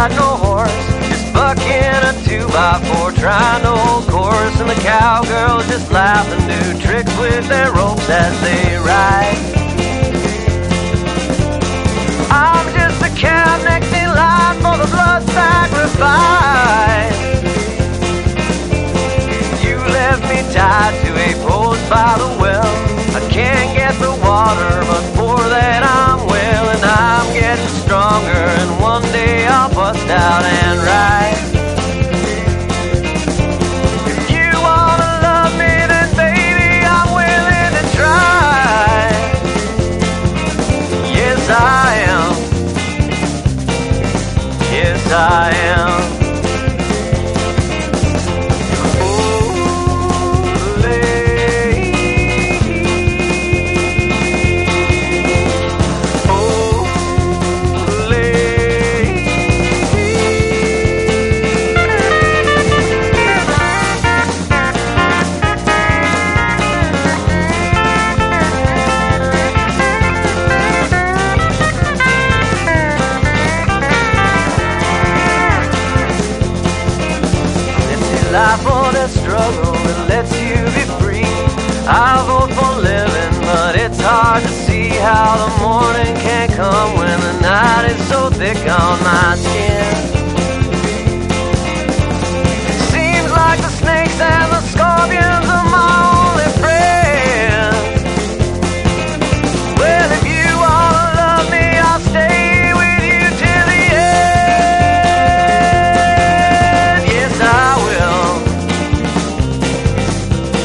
ride no horse, just bucking a 2x4, trying to hold course, and the cowgirls just laugh and do tricks with their ropes as they ride. I'm just a cab next in line for the blood sacrifice. You left me tied to a post by the well. I can't get the water, but for that I'm well, and I'm getting stronger, and one day I'll bust out and ride. If you wanna love me, then baby, I'm willing to try. Yes, I am. Yes, I am. Life or the struggle that lets you be free. I vote for living, but it's hard to see how the morning can come when the night is so thick on my skin.